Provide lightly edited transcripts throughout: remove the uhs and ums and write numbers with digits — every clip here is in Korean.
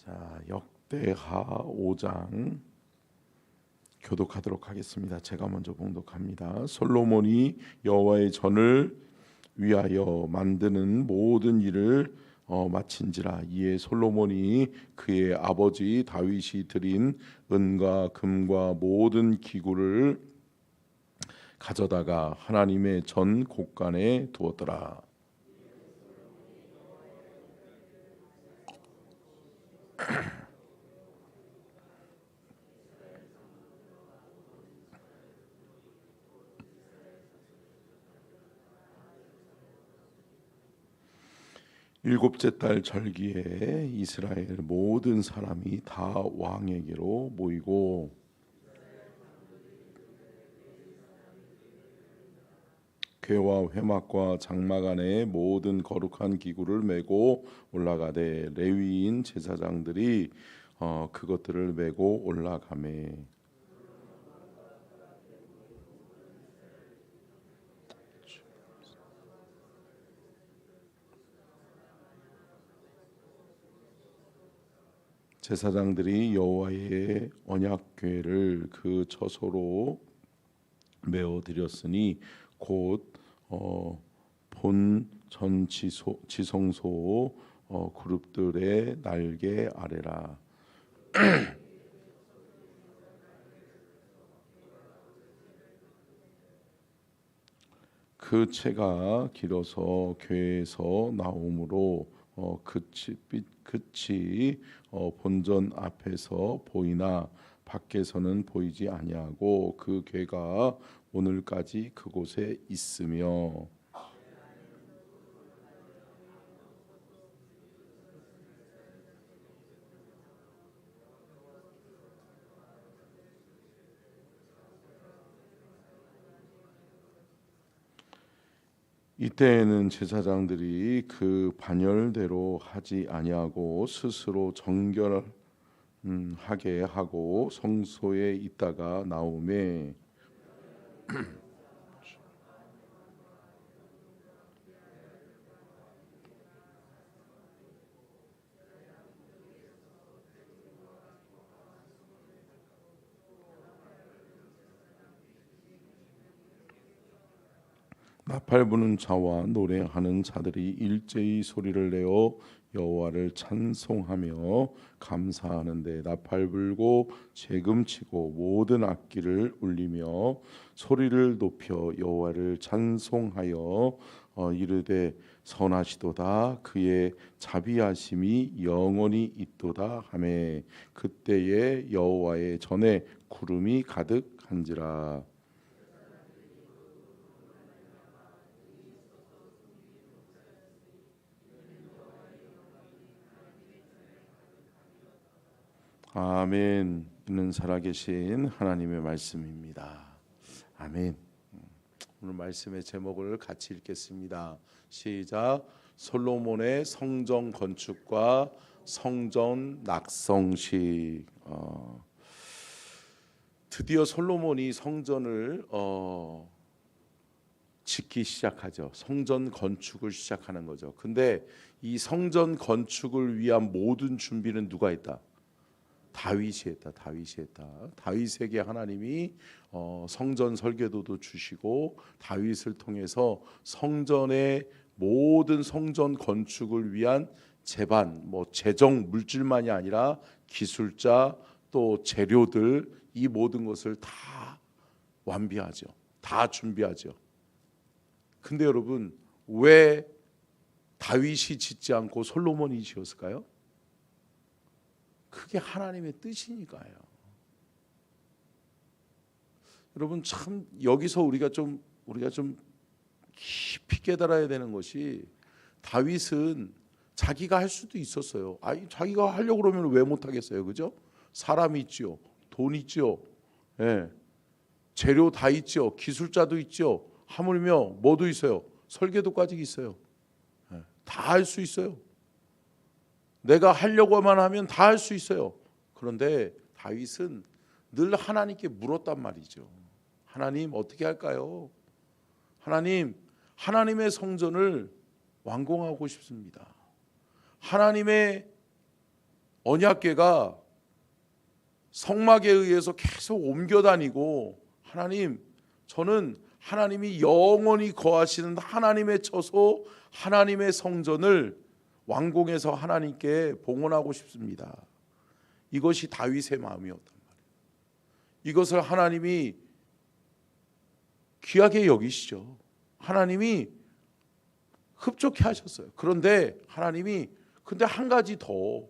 자, 역대하 5장 교독하도록 하겠습니다. 제가 먼저 봉독합니다. 솔로몬이 여호와의 전을 위하여 만드는 모든 일을 마친지라. 이에 솔로몬이 그의 아버지 다윗이 드린 은과 금과 모든 기구를 가져다가 하나님의 전 곳간에 두었더라. 일곱째 달 절기에 이스라엘 모든 사람이 다 왕에게로 모이고 궤와 회막과 장막 안에 모든 거룩한 기구를 메고 올라가되 레위인 제사장들이 그것들을 메고 올라가매. 제사장들이 여호와의 언약궤를 그 처소로 메어 드렸으니 곧 본 전 지성소 그룹들의 날개 아래라. 그 채가 길어서 궤에서 나오므로 끝이 본전 앞에서 보이나 밖에서는 보이지 아니하고 그 궤가 오늘까지 그곳에 있으며 이때에는 제사장들이 그 반열대로 하지 아니하고 스스로 정결하게 하고 성소에 있다가 나오매 나팔 부는 자와 노래하는 자들이 일제히 소리를 내어 여호와를 찬송하며 감사하는데 나팔 불고 재금치고 모든 악기를 울리며 소리를 높여 여호와를 찬송하여 이르되 선하시도다 그의 자비하심이 영원히 있도다 하매 그때에 여호와의 전에 구름이 가득한지라. 아멘. 이는 살아계신 하나님의 말씀입니다. 아멘. 오늘 말씀의 제목을 같이 읽겠습니다. 시작. 솔로몬의 성전 건축과 성전 낙성식. 드디어 솔로몬이 성전을 짓기 시작하죠. 성전 건축을 시작하는 거죠. 근데 이 성전 건축을 위한 모든 준비는 누가 했다? 다윗이 했다. 다윗에게 하나님이 성전 설계도도 주시고 다윗을 통해서 성전의 모든 성전 건축을 위한 제반, 재정 물질만이 아니라 기술자 또 재료들 이 모든 것을 다 완비하죠. 다 준비하죠. 근데 여러분 왜 다윗이 짓지 않고 솔로몬이 지었을까요? 그게 하나님의 뜻이니까요. 여러분 참 여기서 우리가 좀 깊이 깨달아야 되는 것이 다윗은 자기가 할 수도 있었어요. 자기가 하려고 그러면 왜 못 하겠어요, 그죠? 사람이 있죠, 돈 있죠, 재료 다 있죠, 기술자도 있죠. 하물며 뭐도 있어요? 설계도까지 있어요. 다 할 수 있어요. 내가 하려고만 하면 다 할 수 있어요. 그런데 다윗은 늘 하나님께 물었단 말이죠. 하나님 어떻게 할까요? 하나님의 성전을 완공하고 싶습니다. 하나님의 언약궤가 성막에 의해서 계속 옮겨 다니고, 하나님, 저는 하나님이 영원히 거하시는 하나님의 처소, 하나님의 성전을 왕궁에서 하나님께 봉헌하고 싶습니다. 이것이 다윗의 마음이었단 말이에요. 이것을 하나님이 귀하게 여기시죠. 하나님이 흡족해 하셨어요. 그런데 하나님이 근데 한 가지 더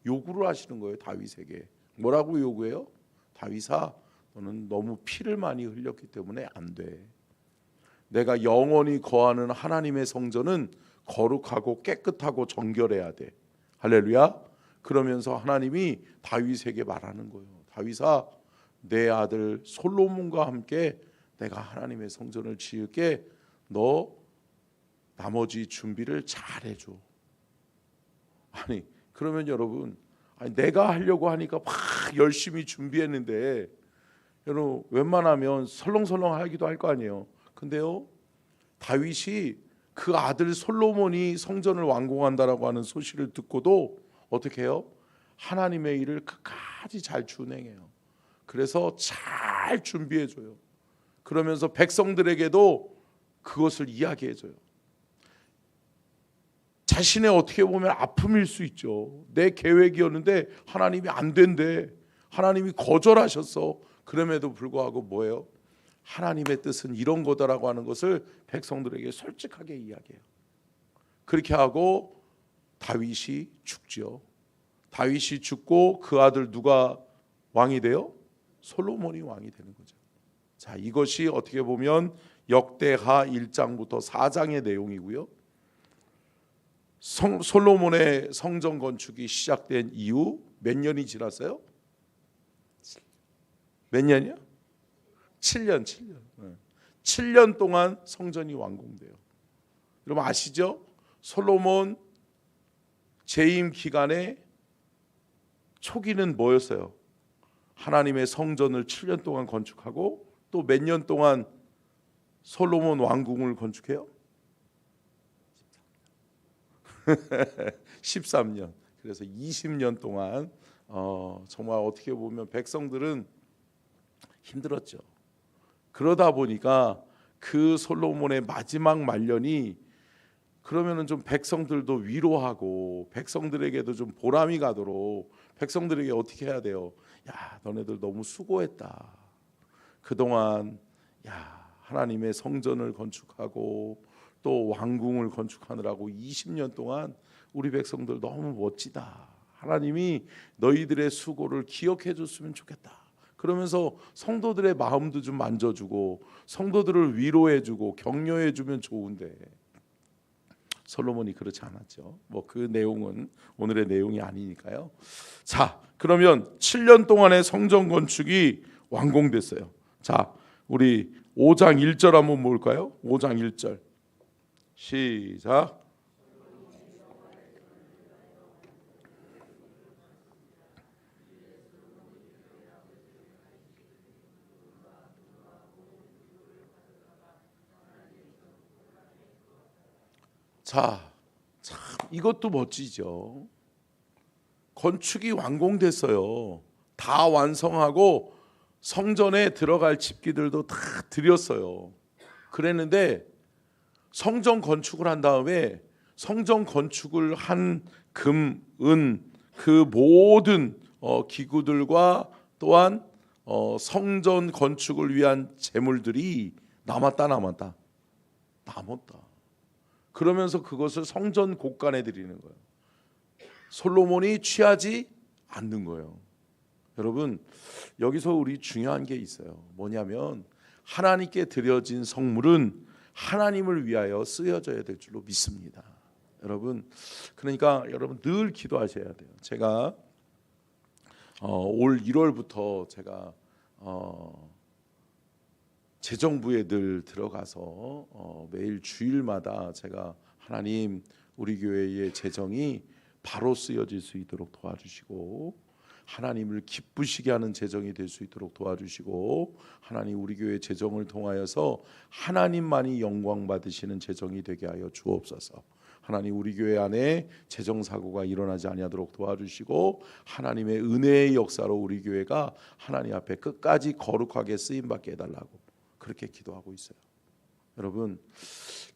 요구를 하시는 거예요. 다윗에게. 뭐라고 요구해요? 다윗아, 너는 너무 피를 많이 흘렸기 때문에 안 돼. 내가 영원히 거하는 하나님의 성전은 거룩하고 깨끗하고 정결해야 돼. 할렐루야. 그러면서 하나님이 다윗에게 말하는 거예요. 다윗아, 내 아들 솔로몬과 함께 내가 하나님의 성전을 지을게. 너 나머지 준비를 잘 해줘. 아니, 그러면 여러분, 내가 하려고 하니까 막 열심히 준비했는데, 여러분 웬만하면 설렁설렁 하기도 할 거 아니에요. 근데요, 다윗이 그 아들 솔로몬이 성전을 완공한다라고 하는 소식을 듣고도 어떻게 해요? 하나님의 일을 끝까지 잘 준행해요. 그래서 잘 준비해줘요. 그러면서 백성들에게도 그것을 이야기해줘요. 자신의 어떻게 보면 아픔일 수 있죠. 내 계획이었는데 하나님이 안 된대. 하나님이 거절하셨어. 그럼에도 불구하고 뭐예요? 하나님의 뜻은 이런 거다라고 하는 것을 백성들에게 솔직하게 이야기해요. 그렇게 하고 다윗이 죽죠. 다윗이 죽고 그 아들 누가 왕이 돼요? 솔로몬이 왕이 되는 거죠. 자, 이것이 어떻게 보면 역대하 1장부터 4장의 내용이고요. 솔로몬의 성전 건축이 시작된 이후 몇 년이 지났어요? 몇 년이요? 7년. 7년 동안 성전이 완공돼요. 여러분 아시죠? 솔로몬 재임 기간에 초기는 뭐였어요? 하나님의 성전을 7년 동안 건축하고 또 몇 년 동안 솔로몬 왕궁을 건축해요? 13년. 그래서 20년 동안 정말 어떻게 보면 백성들은 힘들었죠. 그러다 보니까 그 솔로몬의 마지막 말년이 그러면은 좀 백성들도 위로하고 백성들에게도 좀 보람이 가도록 백성들에게 어떻게 해야 돼요? 야, 너네들 너무 수고했다. 그동안 하나님의 성전을 건축하고 또 왕궁을 건축하느라고 20년 동안 우리 백성들 너무 멋지다. 하나님이 너희들의 수고를 기억해 줬으면 좋겠다. 그러면서 성도들의 마음도 좀 만져주고 성도들을 위로해주고 격려해주면 좋은데 솔로몬이 그렇지 않았죠. 뭐 그 내용은 오늘의 내용이 아니니까요. 자, 그러면 7년 동안의 성전 건축이 완공됐어요. 자, 우리 5장 1절 한번 볼까요? 5장 1절 시작. 자, 참 이것도 멋지죠. 건축이 완공됐어요. 다 완성하고 성전에 들어갈 집기들도 다 드렸어요. 그랬는데 성전 건축을 한 다음에 성전 건축을 한 금, 은, 그 모든 기구들과 또한 성전 건축을 위한 재물들이 남았다. 그러면서 그것을 성전 곳간에 드리는 거예요. 솔로몬이 취하지 않는 거예요. 여러분, 여기서 우리 중요한 게 있어요. 뭐냐면 하나님께 드려진 성물은 하나님을 위하여 쓰여져야 될 줄로 믿습니다. 여러분, 그러니까 여러분 늘 기도하셔야 돼요. 제가 올 1월부터 제가 재정부에 늘 들어가서 매일 주일마다 제가 하나님, 우리 교회의 재정이 바로 쓰여질 수 있도록 도와주시고 하나님을 기쁘시게 하는 재정이 될 수 있도록 도와주시고 하나님, 우리 교회 재정을 통하여서 하나님만이 영광 받으시는 재정이 되게 하여 주옵소서. 하나님 우리 교회 안에 재정사고가 일어나지 아니하도록 도와주시고 하나님의 은혜의 역사로 우리 교회가 하나님 앞에 끝까지 거룩하게 쓰임받게 해달라고 그렇게 기도하고 있어요. 여러분,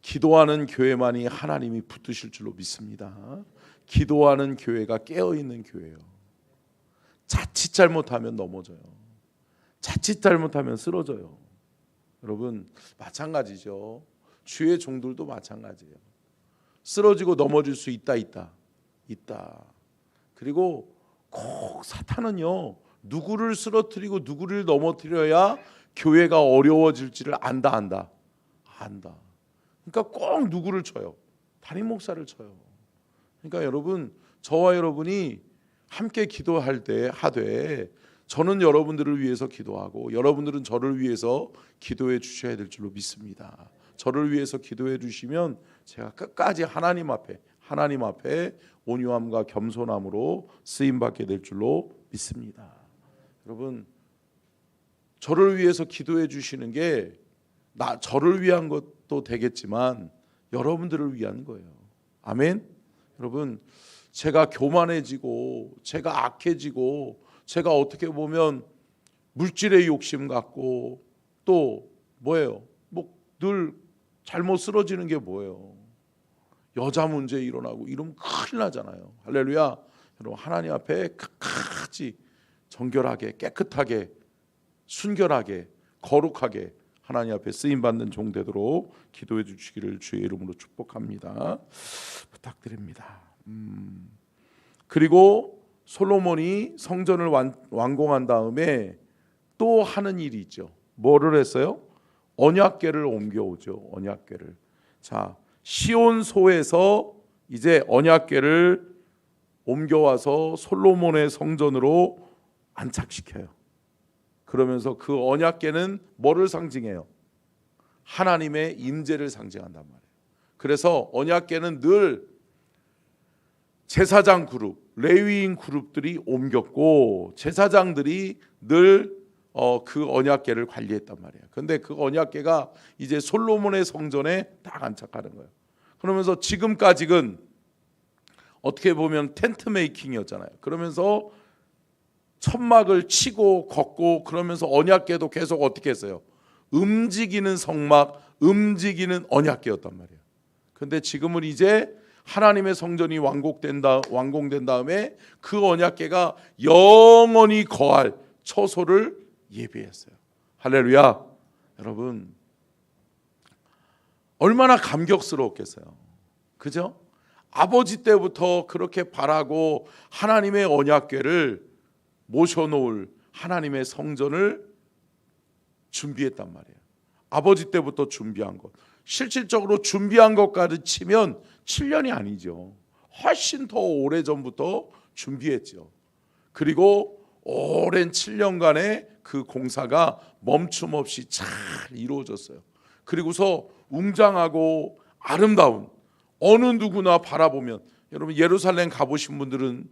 기도하는 교회만이 하나님이 붙드실 줄로 믿습니다. 기도하는 교회가 깨어있는 교회예요. 자칫 잘못하면 넘어져요. 자칫 잘못하면 쓰러져요. 여러분, 마찬가지죠. 주의 종들도 마찬가지예요. 쓰러지고 넘어질 수 있다. 그리고 꼭 사탄은요, 누구를 쓰러뜨리고 누구를 넘어뜨려야 교회가 어려워질지를 안다. 그러니까 꼭 누구를 쳐요. 담임 목사를 쳐요. 그러니까 여러분, 저와 여러분이 함께 기도할 때 하되 저는 여러분들을 위해서 기도하고 여러분들은 저를 위해서 기도해 주셔야 될 줄로 믿습니다. 저를 위해서 기도해 주시면 제가 끝까지 하나님 앞에 온유함과 겸손함으로 쓰임받게 될 줄로 믿습니다. 여러분, 저를 위해서 기도해 주시는 게 저를 위한 것도 되겠지만 여러분들을 위한 거예요. 아멘. 여러분, 제가 교만해지고 제가 악해지고 제가 어떻게 보면 물질의 욕심 갖고 또 뭐예요? 늘 잘못 쓰러지는 게 뭐예요? 여자 문제 일어나고 이러면 큰일 나잖아요. 할렐루야. 여러분, 하나님 앞에 끝까지 정결하게 깨끗하게 순결하게 거룩하게 하나님 앞에 쓰임받는 종 되도록 기도해 주시기를 주의 이름으로 축복합니다. 부탁드립니다. 그리고 솔로몬이 성전을 완공한 다음에 또 하는 일이 있죠. 뭐를 했어요? 언약궤를 옮겨오죠. 언약궤를. 자, 시온소에서 이제 언약궤를 옮겨와서 솔로몬의 성전으로 안착시켜요. 그러면서 그 언약궤는 뭐를 상징해요? 하나님의 임재를 상징한단 말이에요. 그래서 언약궤는 늘 제사장 그룹, 레위인 그룹들이 옮겼고 제사장들이 늘 그 언약궤를 관리했단 말이에요. 그런데 그 언약궤가 이제 솔로몬의 성전에 딱 안착하는 거예요. 그러면서 지금까지는 어떻게 보면 텐트 메이킹이었잖아요. 그러면서 천막을 치고 걷고 그러면서 언약궤도 계속 어떻게 했어요? 움직이는 성막, 움직이는 언약궤였단 말이에요. 그런데 지금은 이제 하나님의 성전이 완공된 다음에 그 언약궤가 영원히 거할 처소를 예비했어요. 할렐루야. 여러분, 얼마나 감격스러웠겠어요. 그죠? 아버지 때부터 그렇게 바라고 하나님의 언약궤를 모셔놓을 하나님의 성전을 준비했단 말이에요. 아버지 때부터 준비한 것, 실질적으로 준비한 것까지 치면 7년이 아니죠. 훨씬 더 오래전부터 준비했죠. 그리고 오랜 7년간의 그 공사가 멈춤 없이 잘 이루어졌어요. 그리고서 웅장하고 아름다운, 어느 누구나 바라보면, 여러분 예루살렘 가보신 분들은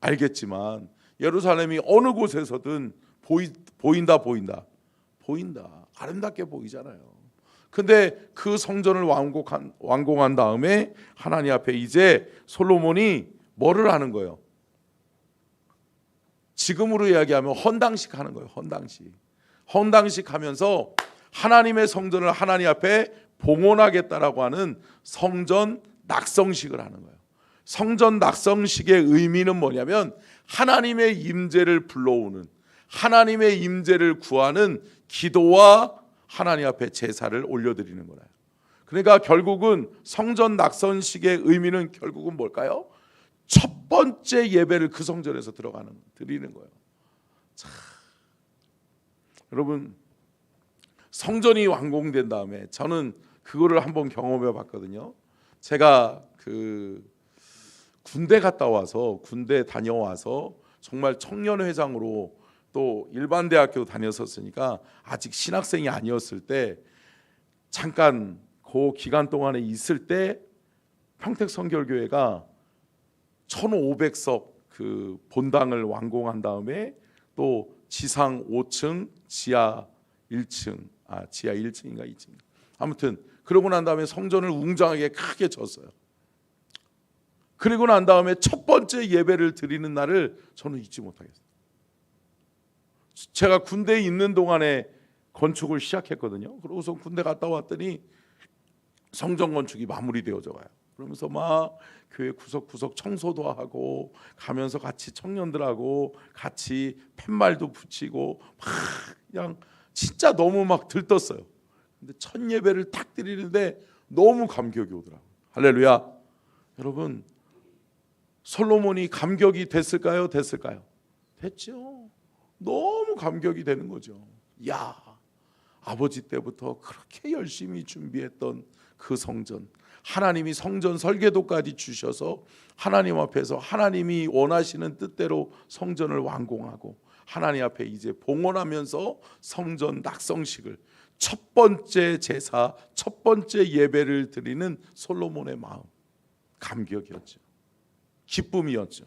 알겠지만 예루살렘이 어느 곳에서든 보인다. 아름답게 보이잖아요. 근데 그 성전을 완공한 다음에 하나님 앞에 이제 솔로몬이 뭐를 하는 거예요? 지금으로 이야기하면 헌당식 하는 거예요. 헌당식 하면서 하나님의 성전을 하나님 앞에 봉헌하겠다라고 하는 성전 낙성식을 하는 거예요. 성전 낙성식의 의미는 뭐냐면 하나님의 임재를 불러오는, 하나님의 임재를 구하는 기도와 하나님 앞에 제사를 올려드리는 거예요. 그러니까 결국은 성전 낙성식의 의미는 결국은 뭘까요? 첫 번째 예배를 그 성전에서 드리는 거예요. 자, 여러분, 성전이 완공된 다음에 저는 그거를 한번 경험해 봤거든요. 제가 군대 다녀와서 정말 청년회장으로 또 일반 대학교 다녔었으니까 아직 신학생이 아니었을 때 잠깐 그 기간 동안에 있을 때 평택성결교회가 1500석 그 본당을 완공한 다음에 또 지상 5층, 지하 1층인가 2층. 아무튼 그러고 난 다음에 성전을 웅장하게 크게 졌어요. 그리고 난 다음에 첫 번째 예배를 드리는 날을 저는 잊지 못하겠어요. 제가 군대에 있는 동안에 건축을 시작했거든요. 그러고서 군대 갔다 왔더니 성전 건축이 마무리되어져 가요. 그러면서 막 교회 구석구석 청소도 하고 가면서 같이 청년들하고 같이 팻말도 붙이고 막 그냥 진짜 너무 막 들떴어요. 근데 첫 예배를 딱 드리는데 너무 감격이 오더라고요. 할렐루야. 여러분, 솔로몬이 감격이 됐을까요? 됐을까요? 됐죠. 너무 감격이 되는 거죠. 야, 아버지 때부터 그렇게 열심히 준비했던 그 성전, 하나님이 성전 설계도까지 주셔서 하나님 앞에서 하나님이 원하시는 뜻대로 성전을 완공하고 하나님 앞에 이제 봉헌하면서 성전 낙성식을 첫 번째 제사, 첫 번째 예배를 드리는 솔로몬의 마음, 감격이었죠. 기쁨이었죠.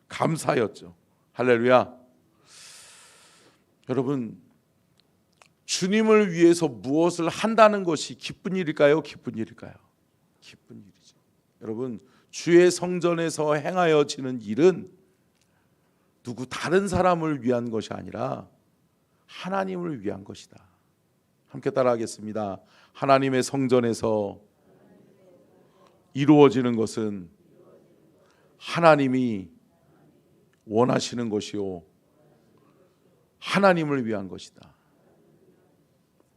감사였죠. 할렐루야. 여러분, 주님을 위해서 무엇을 한다는 것이 기쁜 일일까요? 기쁜 일일까요? 기쁜 일이죠. 여러분, 주의 성전에서 행하여지는 일은 누구 다른 사람을 위한 것이 아니라 하나님을 위한 것이다. 함께 따라하겠습니다. 하나님의 성전에서 이루어지는 것은 하나님이 원하시는 것이요 하나님을 위한 것이다.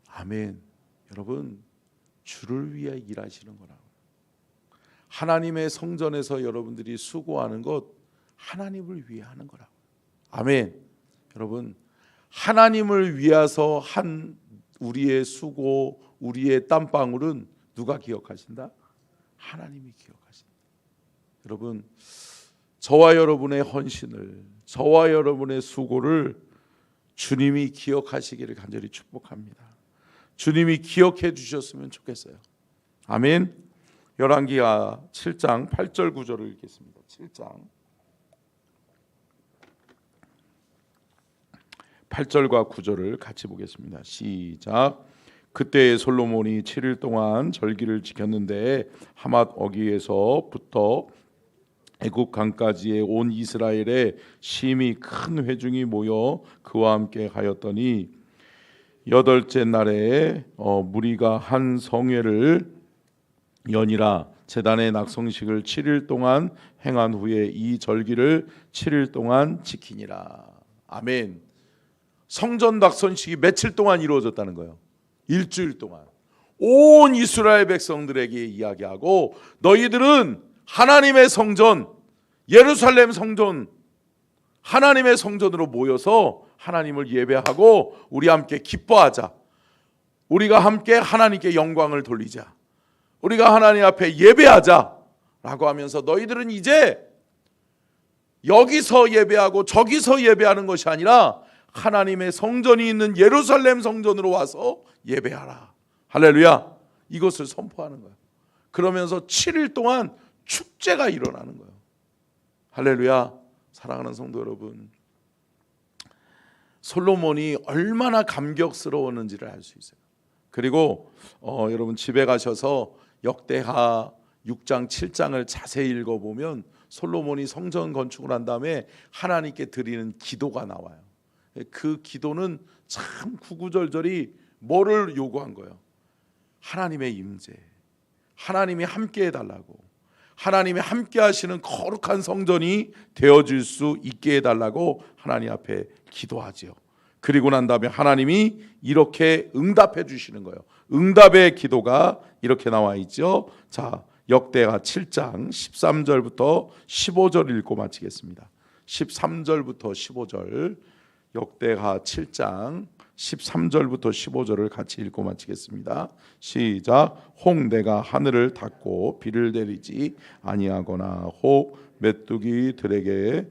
아멘. 여러분, 주를 위해 일하시는 거라고. 하나님의 성전에서 여러분들이 수고하는 것 하나님을 위해 하는 거라고. 아멘. 여러분, 하나님을 위해서 한 우리의 수고, 우리의 땀방울은 누가 기억하신다? 하나님이 기억하신다. 여러분, 저와 여러분의 헌신을, 저와 여러분의 수고를 주님이 기억하시기를 간절히 축복합니다. 주님이 기억해 주셨으면 좋겠어요. 아멘. 열왕기하 7장 8절 9절을 읽겠습니다. 7장 8절과 9절을 같이 보겠습니다. 시작. 그때 솔로몬이 7일 동안 절기를 지켰는데 하맛 어귀에서부터 애굽 강까지의 온 이스라엘에 심히 큰 회중이 모여 그와 함께 하였더니 여덟째 날에 무리가 한 성회를 연이라 제단의 낙성식을 7일 동안 행한 후에 이 절기를 7일 동안 지키니라. 아멘. 성전 낙성식이 며칠 동안 이루어졌다는 거예요. 일주일 동안 온 이스라엘 백성들에게 이야기하고 너희들은 하나님의 성전, 예루살렘 성전, 하나님의 성전으로 모여서 하나님을 예배하고 우리 함께 기뻐하자. 우리가 함께 하나님께 영광을 돌리자. 우리가 하나님 앞에 예배하자 라고 하면서 너희들은 이제 여기서 예배하고 저기서 예배하는 것이 아니라 하나님의 성전이 있는 예루살렘 성전으로 와서 예배하라. 할렐루야. 이것을 선포하는 거예요. 그러면서 7일 동안 축제가 일어나는 거예요. 할렐루야. 사랑하는 성도 여러분, 솔로몬이 얼마나 감격스러웠는지를 알 수 있어요. 그리고 여러분 집에 가셔서 역대하 6장 7장을 자세히 읽어보면 솔로몬이 성전 건축을 한 다음에 하나님께 드리는 기도가 나와요. 그 기도는 참 구구절절히 뭐를 요구한 거예요? 하나님의 임재, 하나님이 함께 해달라고, 하나님이 함께 하시는 거룩한 성전이 되어질 수 있게 해달라고 하나님 앞에 기도하지요. 그리고 난 다음에 하나님이 이렇게 응답해 주시는 거예요. 응답의 기도가 이렇게 나와 있죠. 자, 역대하 7장 13절부터 15절 읽고 마치겠습니다. 13절부터 15절, 역대하 7장 13절부터 15절을 같이 읽고 마치겠습니다. 시작. 혹 내가 하늘을 닫고 비를 내리지 아니하거나 혹 메뚜기들에게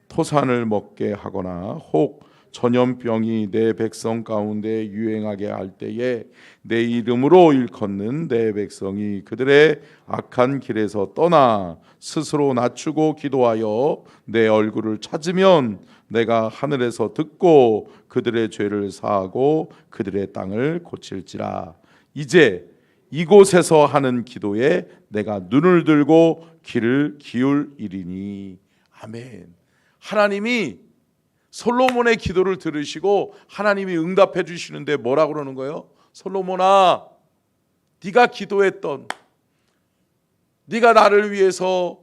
토산을 먹게 하거나 혹 전염병이 내 백성 가운데 유행하게 할 때에 내 이름으로 일컫는 내 백성이 그들의 악한 길에서 떠나 스스로 낮추고 기도하여 내 얼굴을 찾으면 내가 하늘에서 듣고 그들의 죄를 사하고 그들의 땅을 고칠지라. 이제 이곳에서 하는 기도에 내가 눈을 들고 귀를 기울이리니. 아멘. 하나님이 솔로몬의 기도를 들으시고 하나님이 응답해 주시는데 뭐라고 그러는 거예요? 솔로몬아, 네가 기도했던, 네가 나를 위해서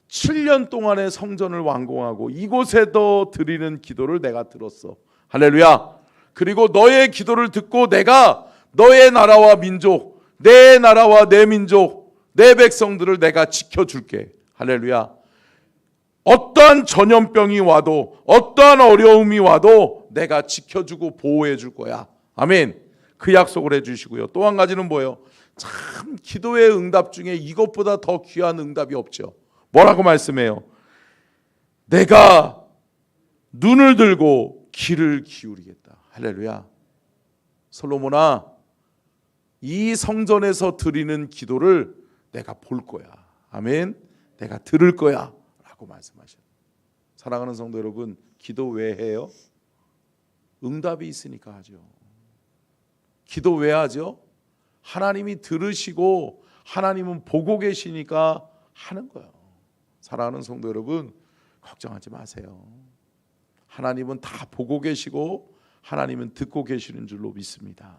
7년 동안의 성전을 완공하고 이곳에도 드리는 기도를 내가 들었어. 할렐루야. 그리고 너의 기도를 듣고 내가 너의 나라와 민족, 내 나라와 내 민족, 내 백성들을 내가 지켜줄게. 할렐루야. 어떠한 전염병이 와도, 어떠한 어려움이 와도 내가 지켜주고 보호해 줄 거야. 아멘. 그 약속을 해주시고요. 또 한 가지는 뭐예요? 참 기도의 응답 중에 이것보다 더 귀한 응답이 없죠. 뭐라고 말씀해요? 내가 눈을 들고 귀를 기울이겠다. 할렐루야. 솔로몬아, 이 성전에서 드리는 기도를 내가 볼 거야. 아멘. 내가 들을 거야 라고 말씀하셔요. 사랑하는 성도 여러분, 기도 왜 해요? 응답이 있으니까 하죠. 기도 왜 하죠? 하나님이 들으시고 하나님은 보고 계시니까 하는 거예요. 사랑하는 성도 여러분, 걱정하지 마세요. 하나님은 다 보고 계시고 하나님은 듣고 계시는 줄로 믿습니다.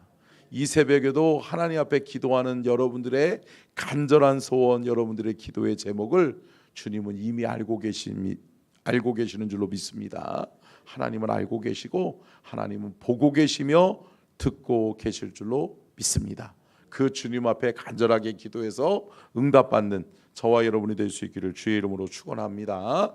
이 새벽에도 하나님 앞에 기도하는 여러분들의 간절한 소원, 여러분들의 기도의 제목을 주님은 이미 알고 계시는 줄로 믿습니다. 하나님은 알고 계시고 하나님은 보고 계시며 듣고 계실 줄로 믿습니다. 그 주님 앞에 간절하게 기도해서 응답받는 저와 여러분이 될 수 있기를 주의 이름으로 축원합니다.